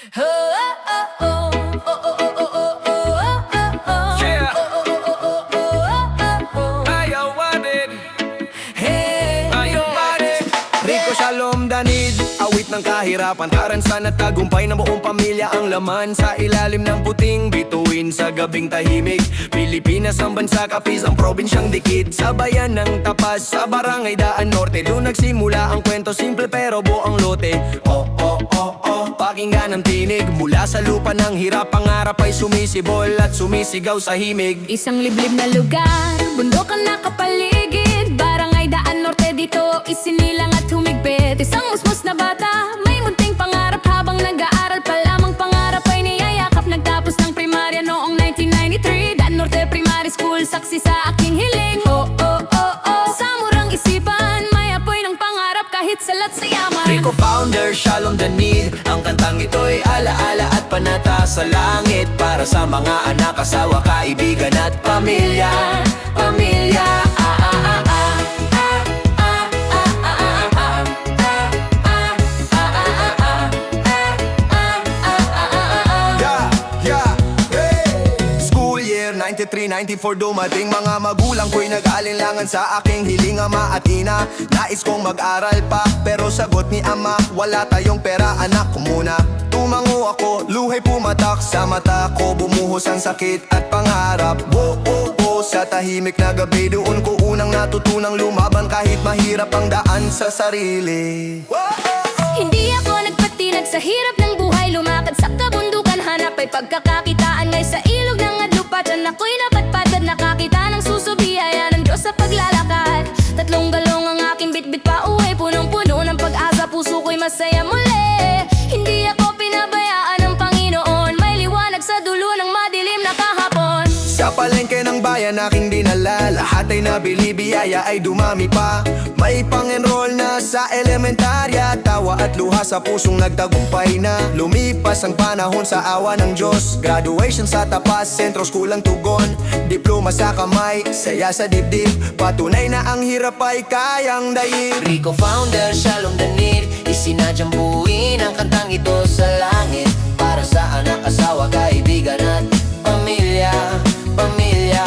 Rico Shalom Danid, awit ng kahirapan, karansan at tagumpay ng buong pamilya ang laman. Sa ilalim ng puting bituin sa gabing tahimik, Pilipinas ang bansa, Capiz ang probinsyang dikit. Sa bayan ng Tapas, sa barangay Daan Norte, doon nagsimula ang kwento, simple pero buong lote. Pakinggan ang tinig mula sa lupa ng hirap, pangarap ay sumisibol at sumisigaw sa himig. Isang liblib na lugar, bundok ang nakapaligid, barangay Daan Norte, dito isinilang at humigpit. Isang musmos na bata, may munting pangarap, habang nag-aaral pa lamang pangarap ay niyayakap. Nagtapos ng primarya noong 1993, Daan Norte Primary School, saksi sa aking hiling. Sa murang isipan, may apoy ng pangarap kahit salat sa yaman. Rico founder, Shalom Danid, ang kantang ito'y alaala at panata sa langit, para sa mga anak, asawa, kaibigan at pamilya. Pamilya. School year 93-94 dumating, mga magulang ko'y nag-alinlangan sa aking hiling. Ama at ina, nais kong mag-aral pa, pero sagot ni ama, wala tayong pera, anak ko muna. Tumango ako, luhay pumatak sa mata ko, bumuhos ang sakit at pangarap. Sa tahimik na gabi, doon ko unang natutunang lumaban, kahit mahirap ang daan sa sarili. Hindi ako nagpatinag sa hirap ng buhay, lumakad sa kabundukan, hanap ay pagkakakitaan. Ngay sa ilog ng adlupatan, ako'y napadpad at nakakita ng susubiyaya ng Diyos sa paglalakad. Tatlong galong ang aking bitbit pa uwi, punong-puno ng pag-asa, puso ko'y masaya muli. Hindi ako pinabayaan ng Panginoon, may liwanag sa dulo ng madilim na kahapon. Sa palengke ng bayan aking dinala, lahat ay nabili, biyaya ay dumami pa. May pang-enroll na sa elementarya, tawa at luha sa pusong nagtagumpay na. Lumipas ang panahon sa awa ng Diyos, graduation sa Tapas, Sentro School ang tugon. Diploma sa kamay, saya sa dibdib, patunay na ang hirap ay kayang daig. Rico founder, Shalom Danid, isinadyang buuin ang kantang ito sa langit, para sa anak, asawa, kaibigan at pamilya. Pamilya.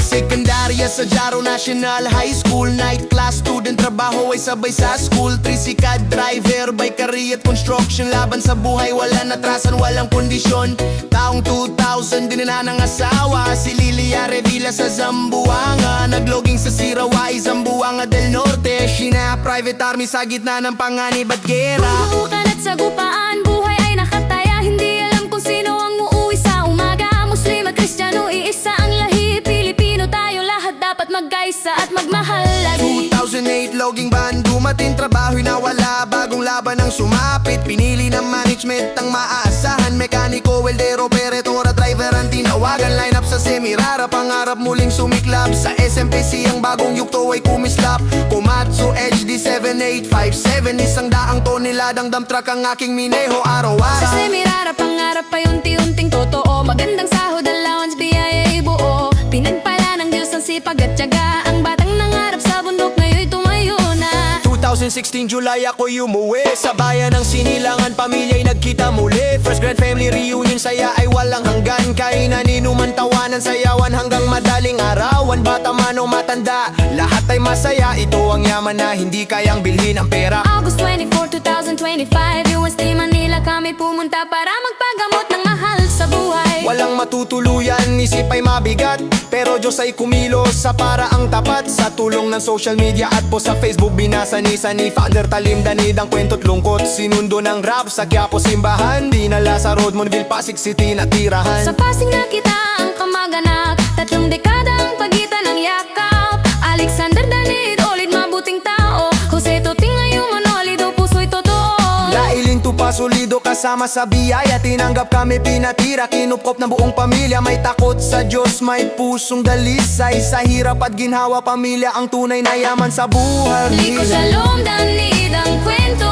Sekundarya sa Jaro National High School, night class, student, trabaho ay sabay sa school. Tricycad, driver, bikery at construction, laban sa buhay, walang atrasan, walang kondisyon. Taong 2000, dinala ng asawa, si Lilia Revilla sa Zamboanga. Nagloging sa Sirawai, Zamboanga del Norte. Shina, private army sa gitna ng panganib at gera. Bumbukan at sagupaan, buhay ay nakataya, hindi alam kung sino ang uuwi sa umaga. Muslim at Kristiyano, iisa ang lahi, Pilipino tayo lahat, dapat magkaisa at magmahal lagi. 2008, logging ban, dumating, trabaho'y nawala, bagong laban ang sumapit. Pinili ng management ang maaasahan, mekaniko, weldero, peretora, driver ang tinawagan. Line up sa Semirara, pangarap muling sumiklab. Sa SMPC ang bagong yukto ay kumislap. Komatsu HD 7857, isang daang toneladang dump truck ang aking mineho araw-araw. Sa Semirara, pangarap ay unti-unting totoo, magandang sahod, allowance, biyaya ay buo. Pinagpala ng Diyos ang sipag at tiyaga, ang batang nangarap sa bundok ngayon'y tumayo na. 2016 July ako'y umuwi sa bayan ng Sinilangan, pamilya'y nagkita muli. First grade family reunion, saya ay walang hanggan, kainan, inuman, tawanan, sayawan hanggang madaling arawan. Bata man o matanda, lahat ay masaya, ito ang yaman na hindi kayang bilhin ang pera. August 24, 2025, UST Manila kami pumunta para magpagamot ng mahal sa buhay. Walang matutuluyan, isip ay mabigat, pero Diyos ay kumilos sa paraang tapat. Sa tulong ng social media at po sa Facebook, binasa ni founder Talim Danid ang kwento't lungkot. Sinundo ng rap sa Quiapo simbahan, dinala sa Road, Monville, Pasig City na tirahan. Sa Pasig nakita ang kamag-anak, 3 dekada ang pagitan ng yakap. Alexander Danid, ulit mabuting tao, Jose Toting ngayong manolido, puso'y totoo. Lailing tupa, solido kasama sa biyaya, tinanggap kami, pinatira, kinupkop ng buong pamilya. May takot sa Diyos, may pusong dalisay, sa hirap at ginhawa, pamilya ang tunay na yaman sa buhay. Rico Shalom Danid, ang kwento